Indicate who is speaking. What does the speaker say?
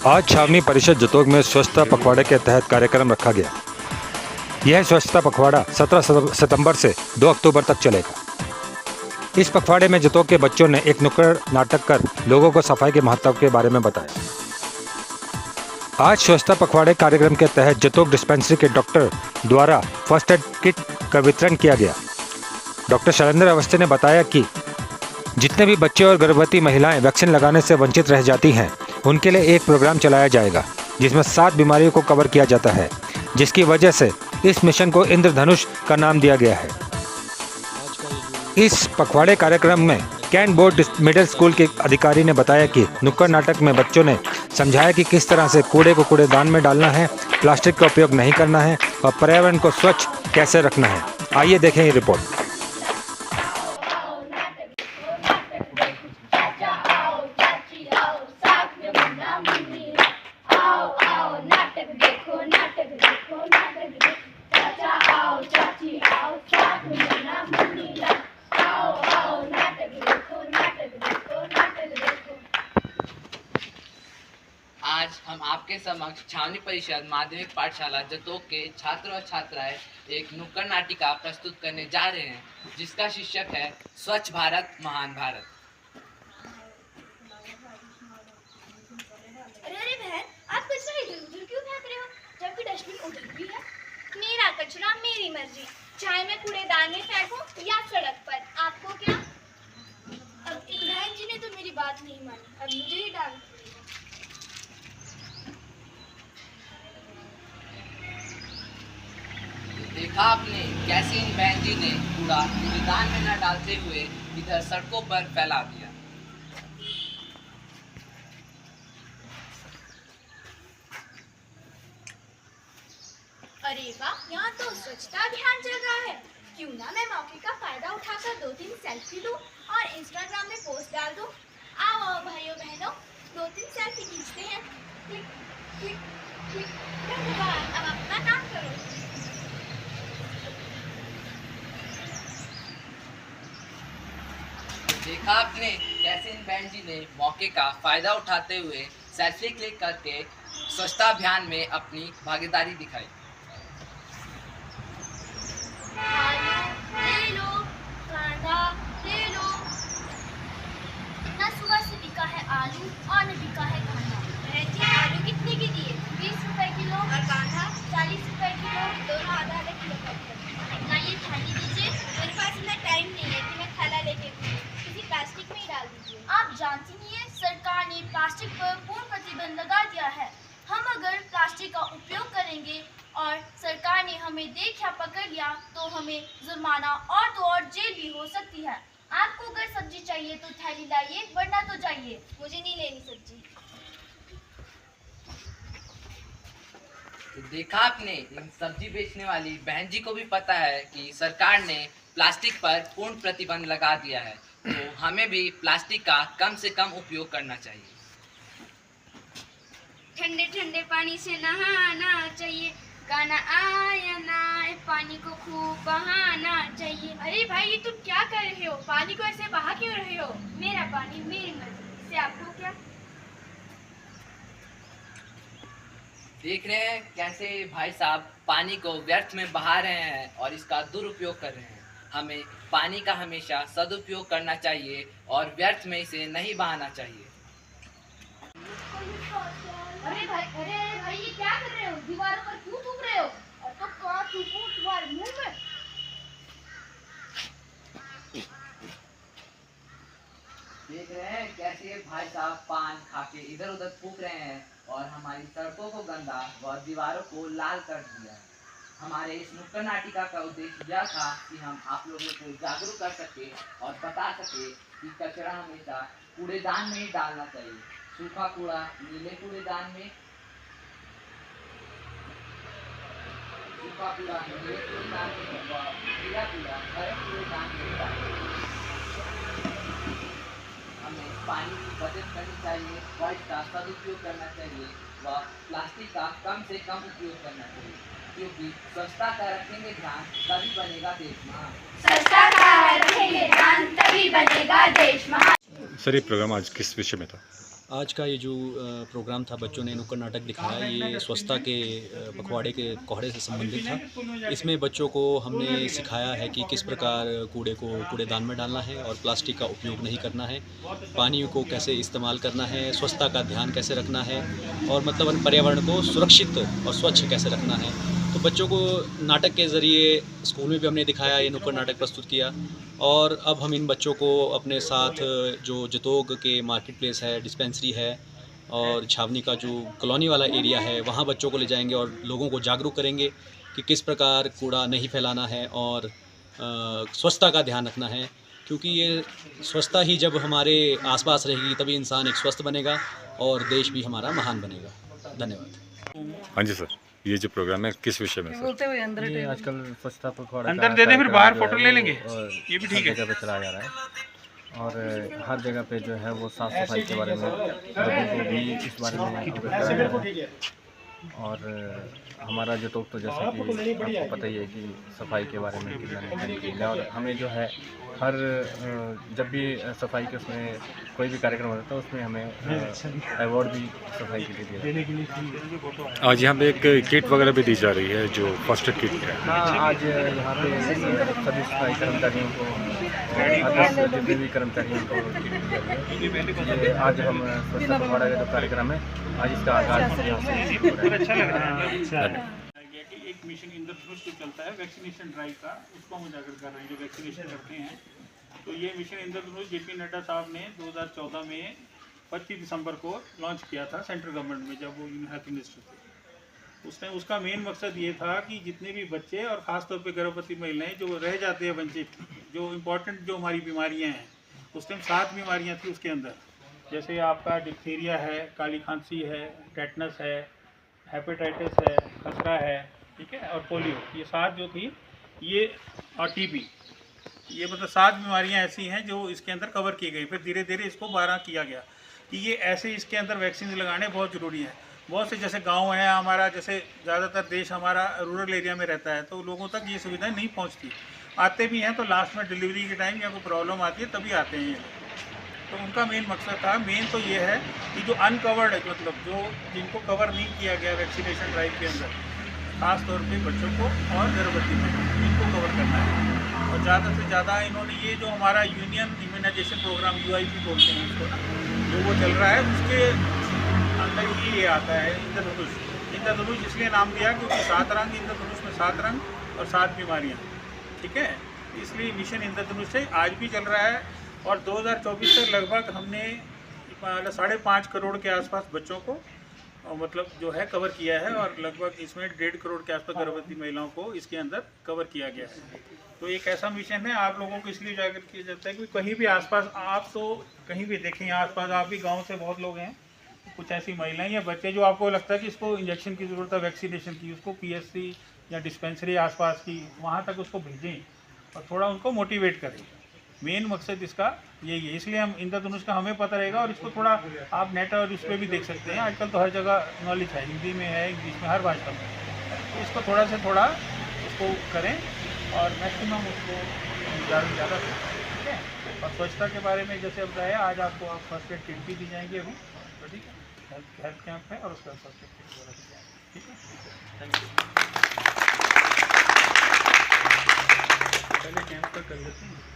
Speaker 1: आज छावनी परिषद जतोग में स्वच्छता पखवाड़े के तहत कार्यक्रम रखा गया। यह स्वच्छता पखवाड़ा 17 सितंबर से 2 अक्टूबर तक चलेगा। इस पखवाड़े में जतोग के बच्चों ने एक नुक्कड़ नाटक कर लोगों को सफाई के महत्व के बारे में बताया। आज स्वच्छता पखवाड़े कार्यक्रम के तहत जतोग डिस्पेंसरी के डॉक्टर द्वारा फर्स्ट एड किट का वितरण किया गया। डॉक्टर शैलेंद्र अवस्थी ने बताया कि जितने भी बच्चे और गर्भवती महिलाएं वैक्सीन लगाने से वंचित रह जाती हैं, उनके लिए एक प्रोग्राम चलाया जाएगा जिसमें 7 बीमारियों को कवर किया जाता है, जिसकी वजह से इस मिशन को इंद्रधनुष का नाम दिया गया है। इस पखवाड़े कार्यक्रम में कैंट बोर्ड मिडिल स्कूल के अधिकारी ने बताया कि नुक्कड़ नाटक में बच्चों ने समझाया कि किस तरह से कूड़े को कूड़ेदान में डालना है, प्लास्टिक का उपयोग नहीं करना है और पर्यावरण को स्वच्छ कैसे रखना है। आइए देखें ये रिपोर्ट।
Speaker 2: आज हम आपके समक्ष छावनी परिषद माध्यमिक पाठशाला जतोग के छात्र और छात्राएं एक नुक्कड़ नाटिका प्रस्तुत करने जा रहे हैं, जिसका शीर्षक है स्वच्छ भारत महान भारत।
Speaker 3: अरे बहन, आप कचरा इधर उधर क्यों फेंक रहे हो, जबकि डस्टबिन उधर भी है। मेरा कचरा मेरी मर्जी, चाहे मैं कूड़ेदान में फेंकूं या सड़क पर, आपको क्या। अब एक बहन जी ने तो मेरी बात नहीं मानी, अब मुझे ही डांट पड़ेगा।
Speaker 2: देखा आपने कैसे इन बहन जी ने कूड़ा कूड़ेदान में न डालते हुए इधर सड़कों पर फैला दिया।
Speaker 3: अरे वाह, यहाँ तो स्वच्छता अभियान चल रहा है। क्यों ना मैं मौके का फायदा उठाकर 2-3 सेल्फी लूं और इंस्टाग्राम में पोस्ट डाल दूं। आओ भाइयों बहनों, 2-3 सेल्फी खींचते हैं। Click click click. धन्यवाद, अब अपना काम करो।
Speaker 2: देखा आपने कैसे इन बहन जी ने मौके का फायदा उठाते हुए सेल्फी क्लिक करके स्वच्छता अभियान में अपनी भागीदारी दिखाई।
Speaker 3: आलू ले लो, कांदा ले लो। ना सुबह से बिका है आलू और न बिका है कांदा। बहन जी, आलू कितने के दिए? 20 रुपए किलो और कांदा 40 रुपए किलो, दोनों आधा किलो पैक कर। ना ये थाली दीजिए, मेरे पास इतना टाइम नहीं है कि मैं थैला लेके किसी प्लास्टिक में ही डाल दीजिए। आप जानती नहीं है, सरकार ने प्लास्टिक पर पूर्ण प्रतिबंध लगा दिया है। हम अगर प्लास्टिक का उपयोग करेंगे और सरकार ने हमें देख या पकड़ लिया तो हमें जुर्माना और तो और जेल भी हो सकती है। आपको अगर सब्जी चाहिए तो थैली लाइए, वरना तो जाइए, मुझे नहीं लेनी सब्जी।
Speaker 2: तो देखा आपने इन सब्जी बेचने वाली बहन जी को भी पता है कि सरकार ने प्लास्टिक पर पूर्ण प्रतिबंध लगा दिया है, तो हमें भी प्लास्टिक का कम से कम उपयोग करना चाहिए।
Speaker 3: ठंडे ठंडे पानी से नहाना चाहिए, गाना आया ना आए, पानी को खूब बहाना चाहिए। अरे भाई, ये तुम क्या कर रहे हो? पानी को ऐसे बहा क्यों रहे हो? मेरा पानी मेरी मर्जी, इससे आपको क्या।
Speaker 2: देख रहे हैं कैसे भाई साहब पानी को व्यर्थ में बहा रहे हैं और इसका दुरुपयोग कर रहे हैं। हमें पानी का हमेशा सदुपयोग करना चाहिए और व्यर्थ में इसे नहीं बहाना चाहिए।
Speaker 3: अरे भाई, ये क्या कर रहे हो? दीवारों पर क्यों थूक रहे हो? और तो कहाँ थूकूं तुम्हारे मुंह में?
Speaker 2: देख रहे हैं कैसे भाई साहब पान खा के इधर उधर फूक रहे हैं और हमारी सड़कों को गंदा व दीवारों को लाल कर दिया है। हमारे इस नुक्कड़ नाटिका का उद्देश्य यह था कि हम आप लोगों को जागरूक कर सके और बता सके कि कचरा हमेशा कूड़ेदान में ही डालना चाहिए। सूखा कूड़ा नीले कूड़ेदान में, सूखा कूड़ा नीले कूड़ेदान में व गीला कूड़ा हरे कूड़ेदान में डालें। हमें पानी की बचत करनी चाहिए, वाइट का सदुपयोग करना चाहिए व प्लास्टिक का कम से कम उपयोग करना चाहिए, क्योंकि स्वच्छता का रखेंगे ध्यान तभी बनेगा देश महान।
Speaker 3: स्वच्छता का रखेंगे ध्यान तभी बनेगा देश महान।
Speaker 1: सर, ये प्रोग्राम आज किस विषय में था?
Speaker 4: आज का ये जो प्रोग्राम था, बच्चों ने नुक्कड़ नाटक दिखाया, ये स्वच्छता के पखवाड़े के कोहड़े से संबंधित था। इसमें बच्चों को हमने सिखाया है कि किस प्रकार कूड़े को कूड़ेदान में डालना है और प्लास्टिक का उपयोग नहीं करना है, पानी को कैसे इस्तेमाल करना है, स्वच्छता का ध्यान कैसे रखना है और मतलब पर्यावरण को सुरक्षित और स्वच्छ कैसे रखना है। तो बच्चों को नाटक के ज़रिए स्कूल में भी हमने दिखाया, ये नुक्कड़ नाटक प्रस्तुत किया और अब हम इन बच्चों को अपने साथ जो जतोग के मार्केट प्लेस है, डिस्पेंसरी है और छावनी का जो कॉलोनी वाला एरिया है, वहाँ बच्चों को ले जाएंगे और लोगों को जागरूक करेंगे कि किस प्रकार कूड़ा नहीं फैलाना है और स्वच्छता का ध्यान रखना है, क्योंकि ये स्वच्छता ही जब हमारे आसपास रहेगी तभी इंसान एक स्वस्थ बनेगा और देश भी हमारा महान बनेगा। धन्यवाद।
Speaker 1: हाँ जी सर, ये जो प्रोग्राम है किस विषय में सर?
Speaker 5: ये आजकल स्वच्छता पखवाड़ा
Speaker 6: अंदर दे दें, फिर बाहर फोटो ले लेंगे,
Speaker 5: ये
Speaker 6: भी ठीक है।
Speaker 5: हर जगह पे चलाया जा रहा है और हर जगह पे जो है वो साफ़ सफाई के बारे में लोगों को भी इस बारे में अवगत कराया जा रहा है। और हमारा जो टॉक तो जैसा कि आपको पता ही है कि सफाई के बारे में कितना महत्वपूर्ण है और हमें जो है हर जब भी सफाई के उसमें कोई भी कार्यक्रम होता है तो उसमें हमें अवार्ड भी सफाई के लिए दिया जाता है।
Speaker 1: आज यहाँ पे एक किट वगैरह भी दी जा रही है जो फर्स्ट एड किट है।
Speaker 5: हाँ, आज यहाँ पे सभी सफाई कर्मचारियों को और जितने भी कर्मचारियों को ये आज हम स्वच्छता पखवाड़ा का जो कार्यक्रम है, आज इसका आगाज़ यहाँ से
Speaker 6: अच्छा लग रहा है। कि एक मिशन इंद्रधनुष जो चलता है वैक्सीनेशन ड्राइव का, उसको हम उजागर कर रहे हैं, जो वैक्सीनेशन करते हैं। तो ये मिशन इंद्रधनुष जेपी नड्डा साहब ने 2014 में 25 दिसंबर को लॉन्च किया था सेंट्रल गवर्नमेंट में, जब वो हेल्थ मिनिस्टर थे। उसने उसका मेन मकसद ये था कि जितने भी बच्चे और ख़ासतौर पे गर्भवती महिलाएं जो रह जाते हैं वंचित, जो इम्पोर्टेंट जो हमारी बीमारियां हैं, उस टाइम 7 बीमारियां थी उसके अंदर, जैसे आपका डिप्थीरिया है, काली खांसी है, टेटनस है, हेपेटाइटिस है, खसरा है, ठीक है, और पोलियो, ये 7 जो थी ये, और टीबी, ये मतलब 7 बीमारियां ऐसी हैं जो इसके अंदर कवर की गई। फिर धीरे धीरे इसको 12 किया गया कि ये ऐसे इसके अंदर वैक्सीन लगाने बहुत ज़रूरी है। बहुत से जैसे गांव है हमारा, जैसे ज़्यादातर देश हमारा रूरल एरिया में रहता है, तो लोगों तक ये सुविधाएं नहीं पहुंचती। आते भी हैं तो लास्ट में डिलीवरी के टाइम या कोई प्रॉब्लम आती है तभी आते हैं ये लोग। तो उनका मेन मकसद था, मेन तो ये है कि जो अनकवर्ड है, मतलब जो जिनको कवर नहीं किया गया वैक्सीनेशन ड्राइव के अंदर, ख़ास तौर पे बच्चों को और गर्भवती महिलाओं, इनको कवर करना है। और ज़्यादा से ज़्यादा इन्होंने ये जो हमारा यूनियन इम्यूनाइजेशन प्रोग्राम UIP बोलते हैं उसको ना, जो वो चल रहा है, उसके अंदर ये आता है इंद्रधनुष। इंद्रधनुष इसलिए नाम दिया क्योंकि 7 रंग, इंद्रधनुष में 7 रंग और 7 बीमारियाँ, ठीक है, इसलिए मिशन इंद्रधनुष से आज भी चल रहा है। और 2024 तक लगभग हमने 5.5 करोड़ के आसपास बच्चों को मतलब जो है कवर किया है और लगभग इसमें 1.5 करोड़ के आसपास गर्भवती महिलाओं को इसके अंदर कवर किया गया है। तो एक ऐसा मिशन है, आप लोगों को इसलिए उजागर किया जाता है कि कहीं भी आसपास, आप तो कहीं भी देखें आसपास, आप भी गांव से बहुत लोग हैं, कुछ ऐसी महिलाएं या बच्चे जो आपको लगता है कि इसको इंजेक्शन की ज़रूरत है वैक्सीनेशन की, उसको PSC या डिस्पेंसरी आसपास की, वहाँ तक उसको भेजें और थोड़ा उनको मोटिवेट करें। मेन मकसद इसका यही है, इसलिए हम इंद्रधनुष का हमें पता रहेगा। और इसको थोड़ा आप नेट और उस पर भी देख सकते हैं, आजकल तो हर जगह नॉलेज है, हिंदी में है, इंग्लिश में, हर भाषा में। तो इसको थोड़ा से थोड़ा इसको करें और मैक्सिमम उसको ज़्यादा से ज़्यादा करें, ठीक है। और स्वच्छता के बारे में जैसे बताया, आज आपको आप फर्स्ट एड किट भी दी जाएंगी अभी, तो ठीक है, हेल्थ कैंप है और उसका फर्स्ट एड किट वगैरह दी जाएंगी, ठीक है। Thank you. पहले कैंप पर कर लेते हैं।